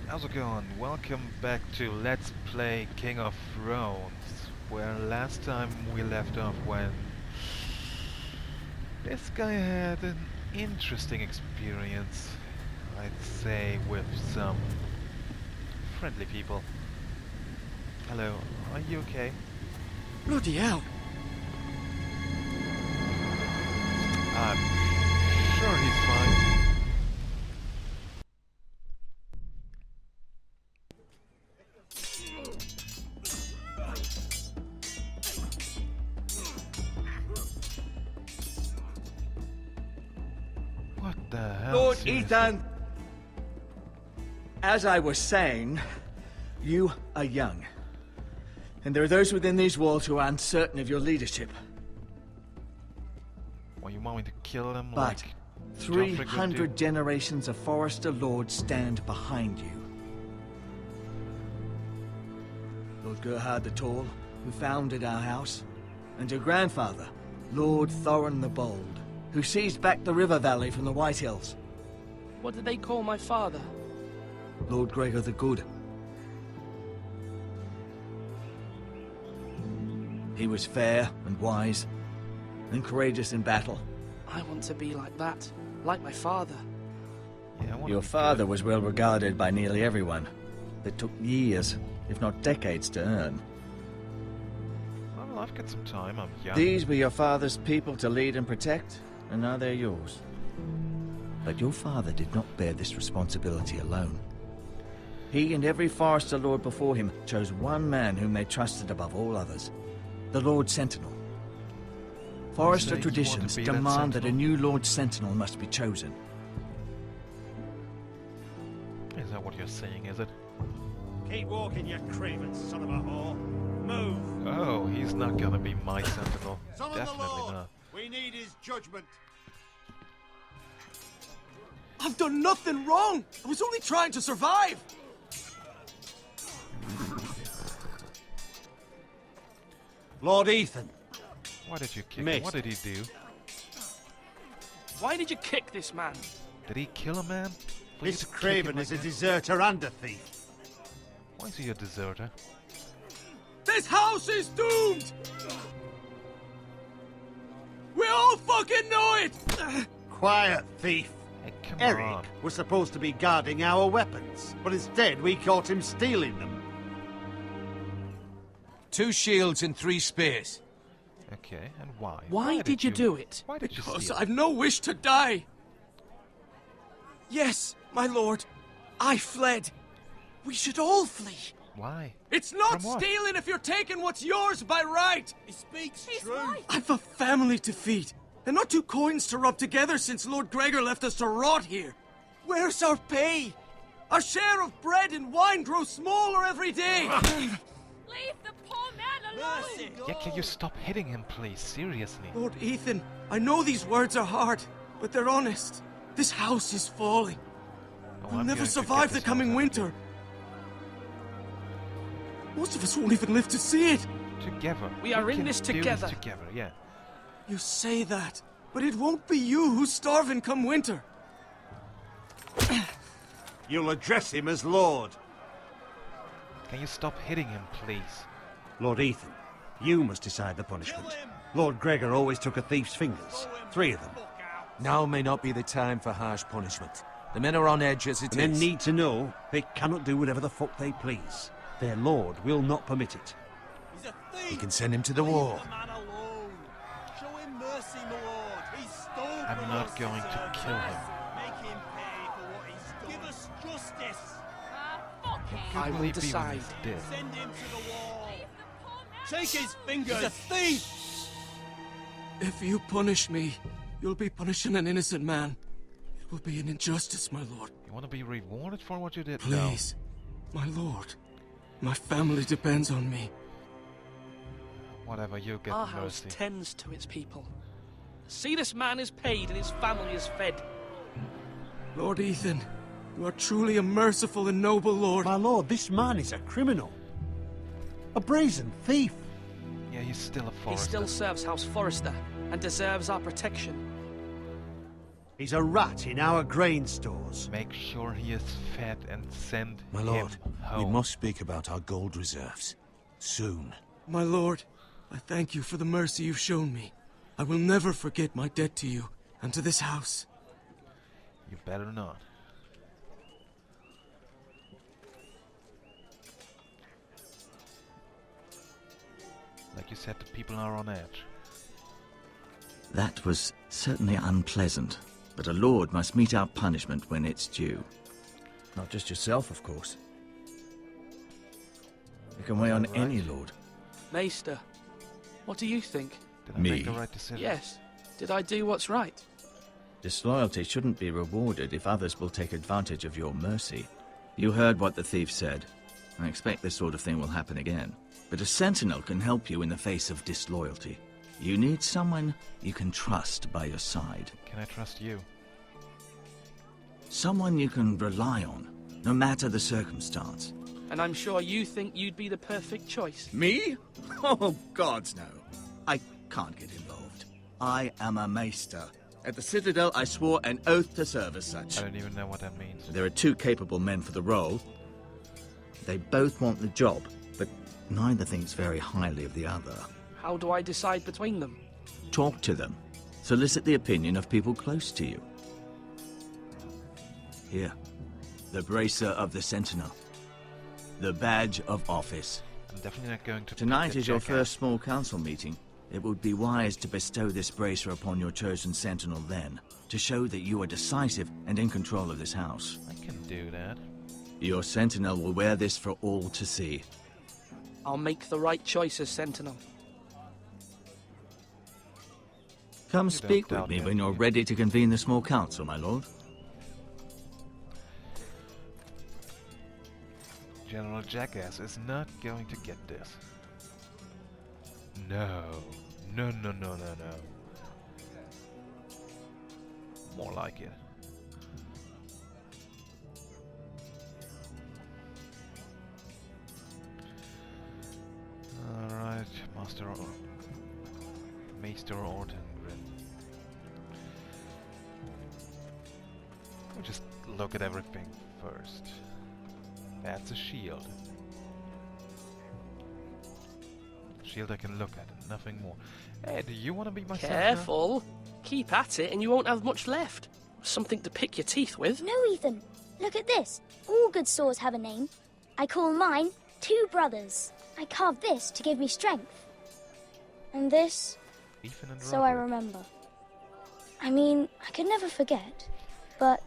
How's it going? Welcome back to Let's Play King of Thrones, where last time we left off when this guy had an interesting experience, I'd say, with some friendly people. Hello, are you okay? Bloody hell. I'm sure he's fine. What the hell? Lord seriously? Ethan! As I was saying, you are young. And there are those within these walls who are uncertain of your leadership. Well, you want me to kill them But like 300 generations of Forester Lords stand behind you. Lord Gerhard the Tall, who founded our house, and your grandfather, Lord Thorin the Bold, who seized back the river valley from the White Hills. What did they call my father? Lord Gregor the Good. He was fair and wise, and courageous in battle. I want to be like that, like my father. Yeah, I wanna Your be father good. was well regarded by nearly everyone. It took years, if not decades, to earn. Well, I've got some time. I'm young. These were your father's people to lead and protect, and now they're yours. But your father did not bear this responsibility alone. He and every Forester Lord before him chose one man whom they trusted above all others. The Lord Sentinel. Forester So you want to traditions be that demand that a Sentinel? new Lord Sentinel must be chosen. Is that what you're saying, is it? Keep walking, you craven son of a whore. Move. Oh, he's not gonna be my sentinel. Summon the Definitely Lord. not. We need his judgment. I've done nothing wrong! I was only trying to survive! Lord Ethan. Why did you kick him? Missed. What did he do? Why did you kick this man? Did he kill a man? For you This to kick him craven like is a that? deserter and a thief. Why is he a deserter? This house is doomed! We all fucking know it! Quiet, thief. Hey, come Eric on. was supposed to be guarding our weapons, but instead we caught him stealing them. 2 shields and 3 spears. Okay, and why? Why did you do it? Why did you Because steal? I've no wish to die. Yes, my lord. I fled. We should all flee. Why? It's not From what? stealing if you're taking what's yours by right. He speaks truth. I've a family to feed, and not 2 coins to rub together since Lord Gregor left us to rot here. Where's our pay? Our share of bread and wine grows smaller every day. Leave the poor man alone! Mercy. Yeah, can you stop hitting him, please? Seriously. Lord Ethan, I know these words are hard, but they're honest. This house is falling. Oh, We'll I'm never going to survive get the this coming house out of winter. Most of us won't even live to see it. here. Together. We are in can this do together. Together, yeah. You say that, but it won't be you who's starving come winter. You'll address him as Lord. Can you stop hitting him, please? Lord Ethan, you must decide the punishment. Lord Gregor always took a thief's fingers. 3 of them. Now may not be the time for harsh punishment. The men are on edge as it And is. men need to know they cannot do whatever the fuck they please. Their lord will not permit it. He's a thief. We can send him to the war. Man alone. Show him mercy, my lord. He's stolen. I'm not going to kill him. Make him pay for what he's done. Give us justice. Fuck him! I will Believe me when decide. he's dead. Send him to the wall. Leave the poor man Take his fingers. He's a thief. If you punish me, you'll be punishing an innocent man. It will be an injustice, my lord. You want to be rewarded for what you did? Please, my lord. My family depends on me. No. Whatever, you get Our house mercy. tends to its people. See, this man is paid and his family is fed. Lord Ethan, you are truly a merciful and noble lord. My lord, this man is a criminal. A brazen thief. Yeah, he's still a He forester. still serves House Forester and deserves our protection. He's a rat in our grain stores. Make sure he is fed and send My him lord, we home. must speak about our gold reserves. Soon. My lord, I thank you for the mercy you've shown me. I will never forget my debt to you and to this house. You better not. Like you said, the people are on edge. That was certainly unpleasant, but a lord must mete out punishment when it's due. Not just yourself, of course. You can weigh on Right. any lord. Maester, what do you think? Did I Me? make the right decision? Yes. Did I do what's right? Disloyalty shouldn't be rewarded if others will take advantage of your mercy. You heard what the thief said. I expect this sort of thing will happen again. But a sentinel can help you in the face of disloyalty. You need someone you can trust by your side. Can I trust you? Someone you can rely on, no matter the circumstance. And I'm sure you think you'd be the perfect choice. Me? Oh, gods no. I can't get involved. I am a maester. At the Citadel, I swore an oath to serve as such. I don't even know what that means. There are two capable men for the role. They both want the job, but neither thinks very highly of the other. How do I decide between them? Talk to them. Solicit the opinion of people close to you. Here, the bracer of the Sentinel. The badge of office. I'm definitely not going to pick Tonight the is your jackass. first small council meeting. It would be wise to bestow this bracer upon your chosen sentinel then, to show that you are decisive and in control of this house. I can do that. Your sentinel will wear this for all to see. I'll make the right choice as Sentinel. Come You speak don't with doubt me me, when do you're you? ready to convene the small council, my lord. General Jackass is not going to get this. No. No, no, no, no, no. More like it. Alright, Maester Ortengren. We'll just look at everything first. That's a shield. Shield I can look at, nothing more. Hey, do you want to be my sentinel? Careful. Keep at it and you won't have much left. Something to pick your teeth with. No, Ethan. Look at this. All good swords have a name. I call mine Two Brothers. I carved this to give me strength. And this, Ethan and so I Roderick. remember. I mean, I could never forget. But,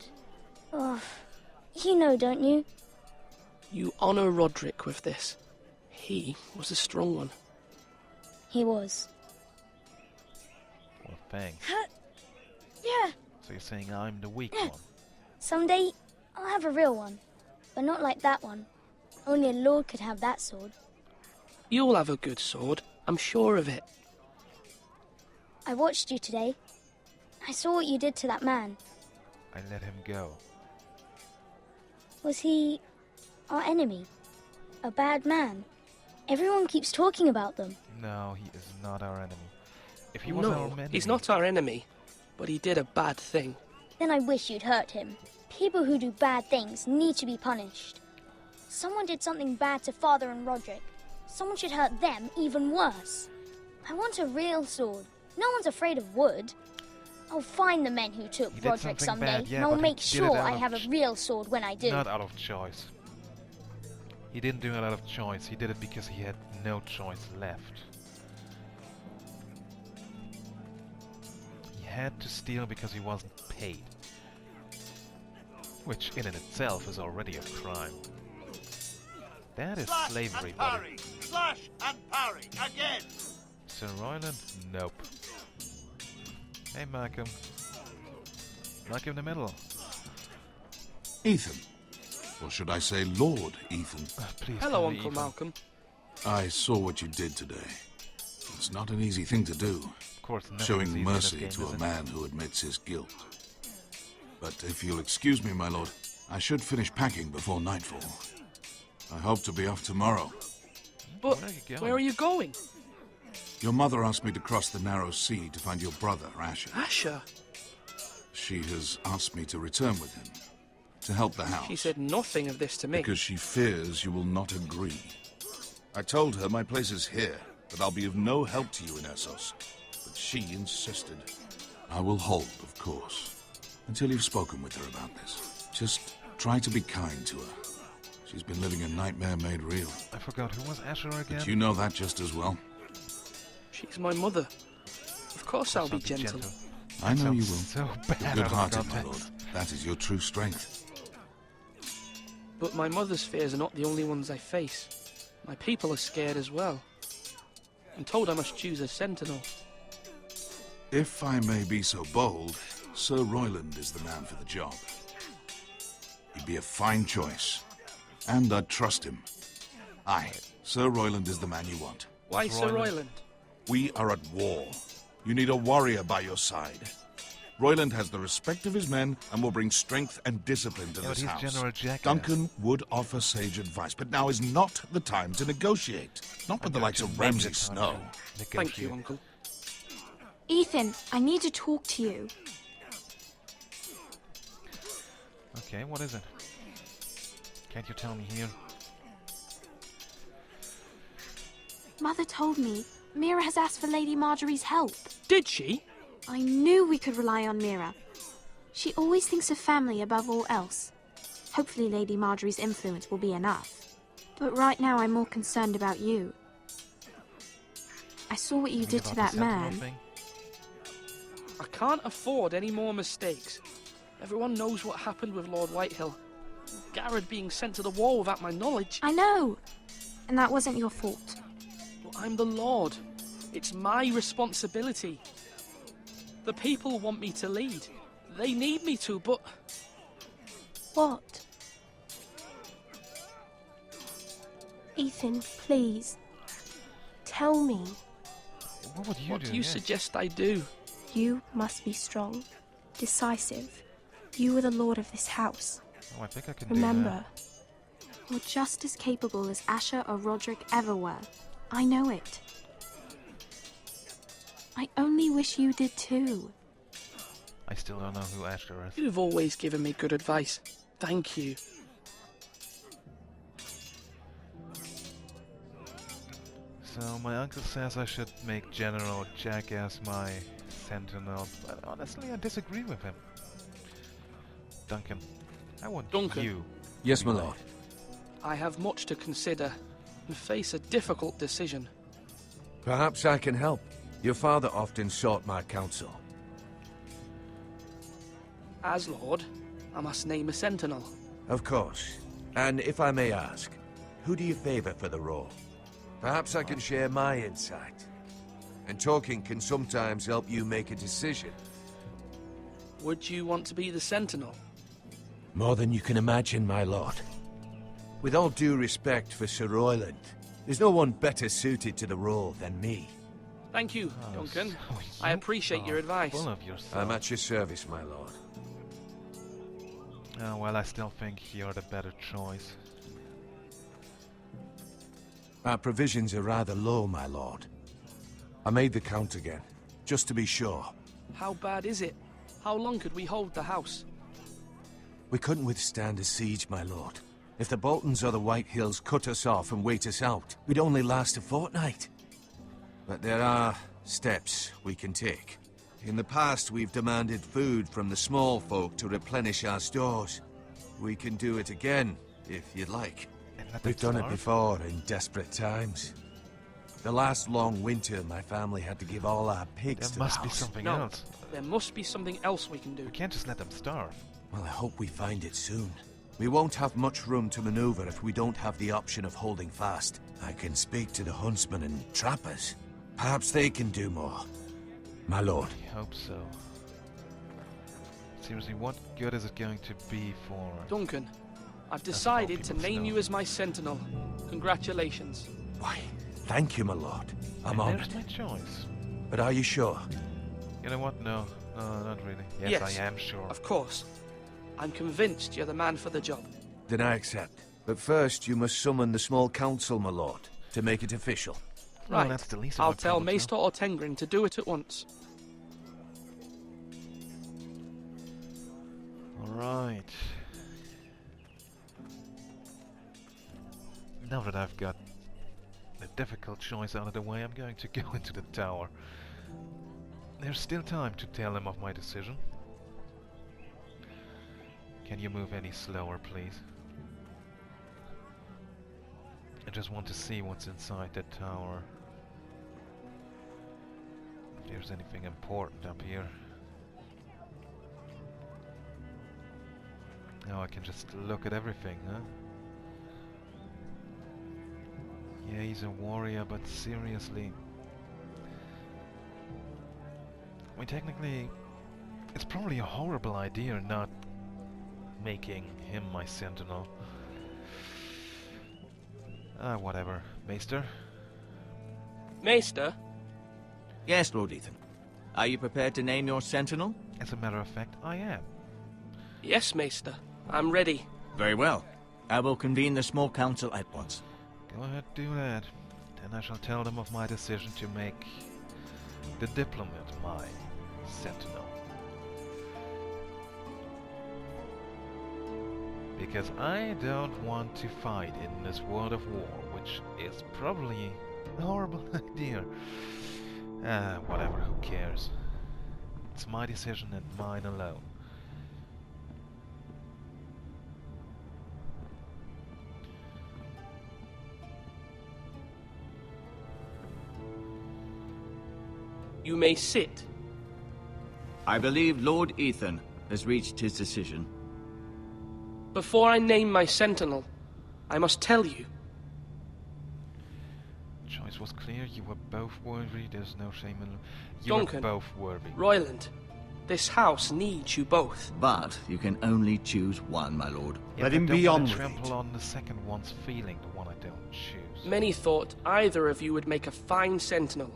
you know, don't you? You honor Roderick with this. He was a strong one. He was. Well, thanks. Yeah, So you're saying I'm the weak one? someday I'll have a real one. But not like that one. Only a lord could have that sword. You'll have a good sword. I'm sure of it. I watched you today. I saw what you did to that man. I let him go. Was he our enemy? A bad man? Everyone keeps talking about them. No, he is not our enemy. If he was our No, enemy... he's not our enemy. But he did a bad thing. Then I wish you'd hurt him. People who do bad things need to be punished. Someone did something bad to Father and Roderick. Someone should hurt them even worse. I want a real sword. No one's afraid of wood. I'll find the men who took He did Roderick something someday, bad, yeah, and I'll but he make did it sure out I of have a real sword when I do. Not out of choice. He didn't do it out of choice. He did it because he had no choice left. He had to steal because he wasn't paid. Which in and itself is already a crime. That is slavery, buddy. Slash and parry again. Sir Royland? Nope. Hey, Malcolm. Knock him in the middle. Ethan. Or should I say Lord Ethan? Please. Hello, call me Uncle Ethan. Malcolm. I saw what you did today. It's not an easy thing to do, Of course, nothing's showing easy in this mercy game, to is a it? man who admits his guilt. But if you'll excuse me, my lord, I should finish packing before nightfall. I hope to be off tomorrow. But Where are you going? where are you going? Your mother asked me to cross the narrow sea to find your brother, Asher. Asher. She has asked me to return with him, to help the house. She said nothing of this to me. Because she fears you will not agree. I told her my place is here, that I'll be of no help to you in Essos. But she insisted. I will hold, of course, until you've spoken with her about this. Just try to be kind to her. She's been living a nightmare made real. I forgot, who was Asher again? But you know that just as well. She's my mother. Of course I'll be gentle. I know you will. So bad You're good-hearted, my lord. That is your true strength. But my mother's fears are not the only ones I face. My people are scared as well. I'm told I must choose a sentinel. If I may be so bold, Sir Royland is the man for the job. He'd be a fine choice. And I'd trust him. Aye, Sir Royland is the man you want. Why Sir Royland? We are at war. You need a warrior by your side. Royland has the respect of his men and will bring strength and discipline to this house. General Jackass. Duncan would offer sage advice, but now is not the time to negotiate. Not with the likes of Ramsay Snow. Thank you, Uncle. Ethan, I need to talk to you. Okay, what is it? Can't you tell me here? Mother told me Mira has asked for Lady Marjorie's help. Did she? I knew we could rely on Mira. She always thinks of family above all else. Hopefully Lady Marjorie's influence will be enough. But right now I'm more concerned about you. I saw what you did to that man. I can't afford any more mistakes. Everyone knows what happened with Lord Whitehill. Garrett being sent to the wall without my knowledge. I know. And that wasn't your fault. But I'm the Lord. It's my responsibility. The people want me to lead. They need me to, but... What? Ethan, please. Tell me. What would you What do? do you suggest I do? You must be strong, decisive. You are the lord of this house. Oh, I think I can Remember, you're just as capable as Asher or Roderick ever were. I know it. I only wish you did too. I still don't know who Asher is. You've always given me good advice. Thank you. So my uncle says I should make General Jackass my sentinel, but honestly I disagree with him. Duncan, I want Duncan. you. Yes, my lord. I have much to consider and face a difficult decision. Perhaps I can help. Your father often sought my counsel. As Lord, I must name a sentinel. Of course. And if I may ask, who do you favor for the role? Perhaps I can share my insight. And talking can sometimes help you make a decision. Would you want to be the sentinel? More than you can imagine, my lord. With all due respect for Sir Royland, there's no one better suited to the role than me. Thank you, Duncan. So I you appreciate your are advice. Full of yourself. I'm at your service, my lord. Oh, well, I still think you're the better choice. Our provisions are rather low, my lord. I made the count again, just to be sure. How bad is it? How long could we hold the house? We couldn't withstand a siege, my lord. If the Boltons or the White Hills cut us off and wait us out, we'd only last a fortnight. But there are steps we can take. In the past, we've demanded food from the small folk to replenish our stores. We can do it again, if you'd like. We've done it before in desperate times. The last long winter, my family had to give all our pigs to the house. There must be something No, else. there must be something else we can do. We can't just let them starve. Well, I hope we find it soon. We won't have much room to maneuver if we don't have the option of holding fast. I can speak to the huntsmen and trappers. Perhaps they can do more. My lord. I hope so. Seriously, what good is it going to be for... Duncan, I've decided to name you as my sentinel. Congratulations. Why, thank you, my lord. I'm And honored. there's my choice. But are you sure? You know what? No, not really. Yes, Yes, I am sure. Of course. I'm convinced you're the man for the job. Then I accept. But first, you must summon the small council, my lord, to make it official. Well, Right. that's the least of I'll my tell problems, Maester or Tengring to do it at once. Alright. Now that I've got the difficult choice out of the way, I'm going to go into the tower. There's still time to tell them of my decision. Can you move any slower, please? I just want to see what's inside that tower. If there's anything important up here. Now I can just look at everything, huh? Yeah, he's a warrior, but seriously... I mean, technically, it's probably a horrible idea not making him my sentinel. Whatever. Maester? Maester? Yes, Lord Ethan. Are you prepared to name your sentinel? As a matter of fact, I am. Yes, Maester. I'm ready. Very well. I will convene the small council at once. Go ahead, do that. Then I shall tell them of my decision to make the diplomat my sentinel. Because I don't want to fight in this world of war, which is probably a horrible idea. Whatever, who cares? It's my decision and mine alone. You may sit. I believe Lord Ethan has reached his decision. Before I name my sentinel, I must tell you. Choice was clear, you were both worthy, there's no shame in... You Duncan, were both worthy. Royland, this house needs you both. But you can only choose one, my lord. Yeah, Let but him don't be wanna on with trample it. on the second one's feeling, the one I don't choose. Many thought either of you would make a fine sentinel,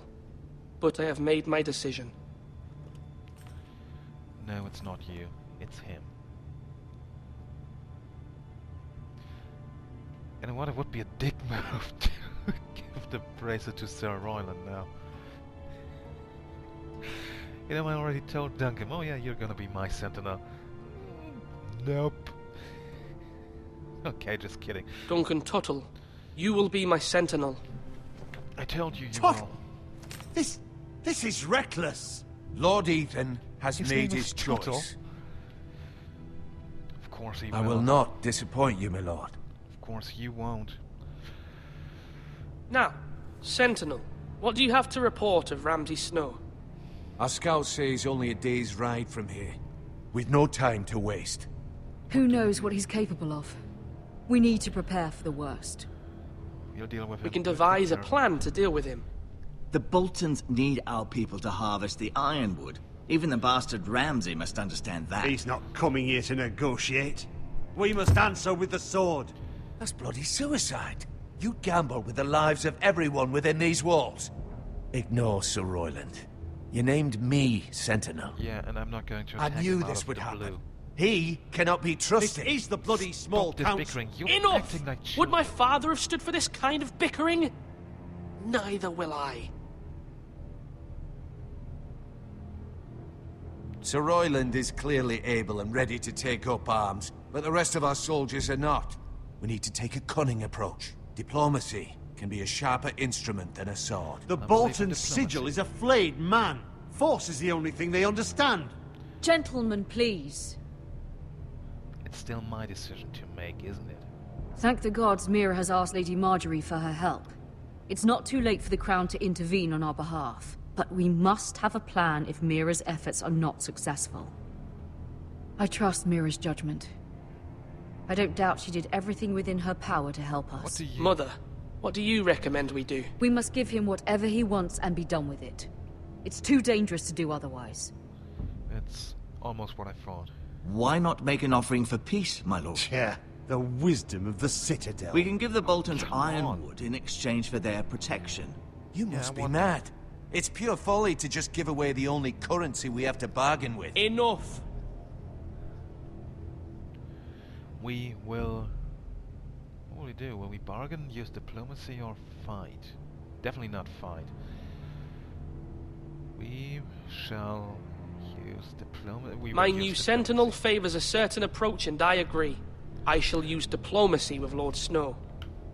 but I have made my decision. No, it's not you. It's him. You know what? It would be a dick move to give the bracelet to Sir Royland now. You know, I already told Duncan, oh yeah, you're gonna be my sentinel. Nope. Okay, just kidding. Duncan Tuttle, you will be my sentinel. I told you you Tuttle! will. This is reckless! Lord Ethan has His made name his is Tuttle. choice. Of course he will. I will not disappoint you, my lord. Of course you won't. Now, sentinel, what do you have to report of Ramsay Snow? Our scouts say he's only a day's ride from here, with no time to waste. Who knows what he's capable of? We need to prepare for the worst. We'll deal with him. We can devise a plan to deal with him. The Boltons need our people to harvest the ironwood. Even the bastard Ramsay must understand that. He's not coming here to negotiate. We must answer with the sword. That's bloody suicide. You gamble with the lives of everyone within these walls. Ignore Sir Royland. You named me Sentinel. Yeah, and I'm not going to I attack knew him out this of would the happen. blue. He cannot be This trusted. is the bloody small Stop this council. bickering. You're Enough! acting like Would children. my father have stood for this kind of bickering? Neither will I. Sir Royland is clearly able and ready to take up arms, but the rest of our soldiers are not. We need to take a cunning approach. Diplomacy can be a sharper instrument than a sword. The believe in Bolton diplomacy. sigil is a flayed man. Force is the only thing they understand. Gentlemen, please. It's still my decision to make, isn't it? Thank the gods Mira has asked Lady Marjorie for her help. It's not too late for the Crown to intervene on our behalf, but we must have a plan if Mira's efforts are not successful. I trust Mira's judgment. I don't doubt she did everything within her power to help us. What do you... Mother, what do you recommend we do? We must give him whatever he wants and be done with it. It's too dangerous to do otherwise. It's almost what I thought. Why not make an offering for peace, my lord? Yeah, the wisdom of the Citadel. We can give the Boltons Come on. ironwood in exchange for their protection. You must Yeah, be what- mad. It's pure folly to just give away the only currency we have to bargain with. Enough! We will... What will we do? Will we bargain, use diplomacy, or fight? Definitely not fight. We shall Use diplomacy. We My will new use sentinel diplomacy. favours a certain approach, and I agree. I shall use diplomacy with Lord Snow.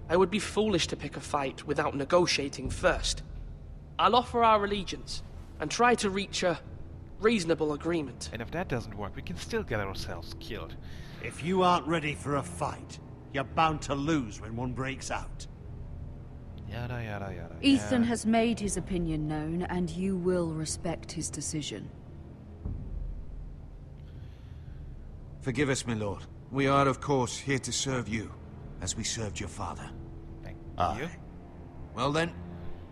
I would be foolish to pick a fight without negotiating first. I'll offer our allegiance and try to reach a reasonable agreement. And if that doesn't work, we can still get ourselves killed. If you aren't ready for a fight, you're bound to lose when one breaks out. Yada yada yada. Ethan yeah. has made his opinion known, and you will respect his decision. Forgive us, my lord. We are, of course, here to serve you, as we served your father. Thank Aye. you. Well then,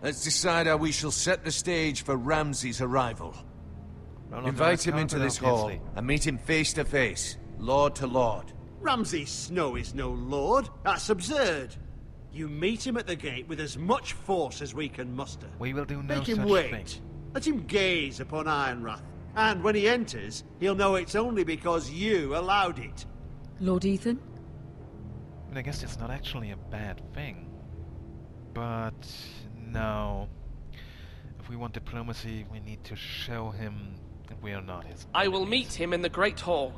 let's decide how we shall set the stage for Ramsay's arrival. Well, Invite him into this hall obviously. and meet him face to face, lord to lord. Ramsay Snow is no lord. That's absurd. You meet him at the gate with as much force as we can muster. We will do no Make him such wait. thing. Let him gaze upon Ironrath. And when he enters, he'll know it's only because you allowed it. Lord Ethan? I mean, I guess it's not actually a bad thing. But no. If we want diplomacy, we need to show him that we are not his I will enemies. meet him in the Great Hall.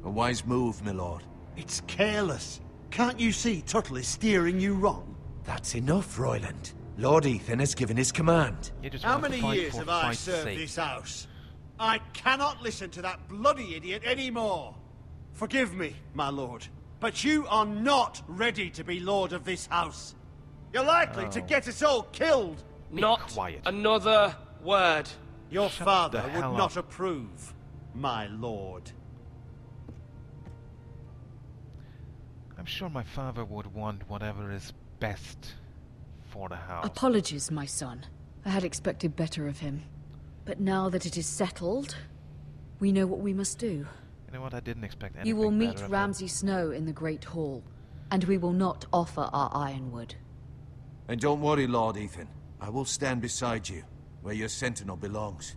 A wise move, my lord. It's careless. Can't you see Tuttle is steering you wrong? That's enough, Royland. Lord Ethan has given his command. You just How want to many fight years for have I fight's served sake. this house? I cannot listen to that bloody idiot anymore. Forgive me, my lord, but you are not ready to be lord of this house. You're likely to Oh. get us all killed. Not quiet. another word. Your Shut father the would hell not up. approve, my lord. I'm sure my father would want whatever is best for the house. Apologies, my son. I had expected better of him. But now that it is settled, we know what we must do. You know what? I didn't expect anything You will meet better of him. Ramsay Snow in the Great Hall, and we will not offer our ironwood. And don't worry, Lord Ethan. I will stand beside you, where your sentinel belongs.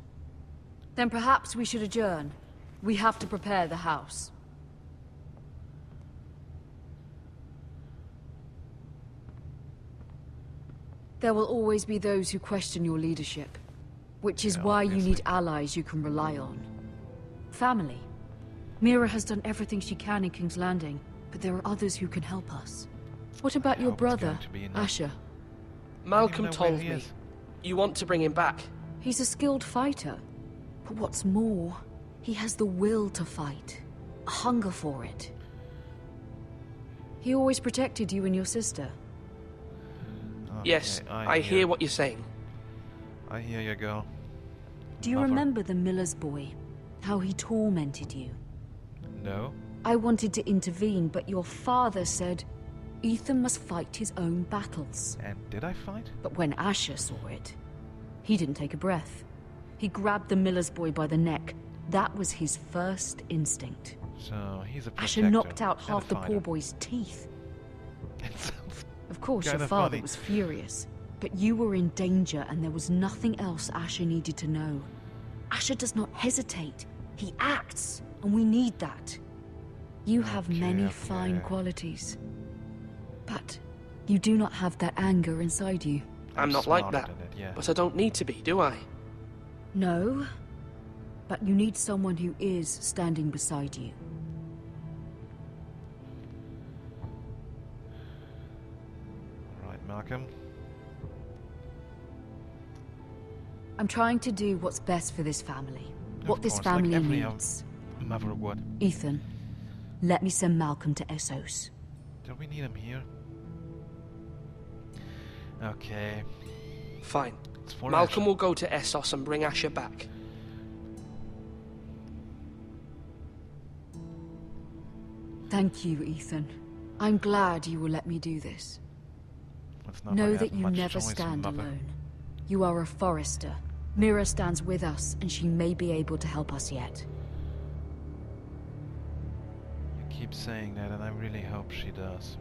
Then perhaps we should adjourn. We have to prepare the house. There will always be those who question your leadership, which is Yeah, why you obviously. need allies you can rely on. Family. Mira has done everything she can in King's Landing, but there are others who can help us. What about I your hope it's brother, going to be enough. Asher? Malcolm know where told he me. is. You want to bring him back. He's a skilled fighter. But what's more, he has the will to fight. A hunger for it. He always protected you and your sister. Okay, Yes, I hear what you're saying. I hear you, girl. Do you Mother. remember the miller's boy? How he tormented you? No? I wanted to intervene, but your father said Ethan must fight his own battles. And did I fight? But when Asher saw it, he didn't take a breath. He grabbed the miller's boy by the neck. That was his first instinct. So, he's a protector. Asher knocked out and half a the fighter. poor boy's teeth. It sounds Of course, your kinda father funny. was furious. But you were in danger, and there was nothing else Asher needed to know. Asher does not hesitate. He acts, and we need that. You have many fine okay. qualities. But you do not have that anger inside you. I'm not like smarter that. than it, yeah. But I don't need to be, do I? No, but you need someone who is standing beside you. Right, Malcolm. I'm trying to do what's best for this family. What Of this course, like family every needs. mother would. Ethan, let me send Malcolm to Essos. Do we need him here? Okay. Fine. It's for Malcolm Asher. will go to Essos and bring Asher back. Thank you, Ethan. I'm glad you will let me do this. It's not Know like I that have you much never choice, stand mother. alone. You are a forester. Mira stands with us, and she may be able to help us yet. You keep saying that, and I really hope she does.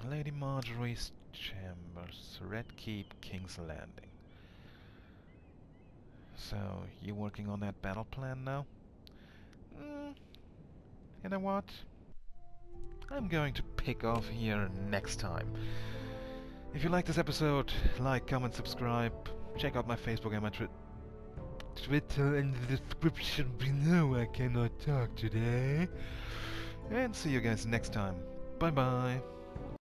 Lady Marjorie's chambers, Red Keep, King's Landing. So, you working on that battle plan now? You know what? I'm going to pick off here next time. If you like this episode, like, comment, subscribe. Check out my Facebook and my Twitter in the description below. I cannot talk today. And see you guys next time. Bye bye.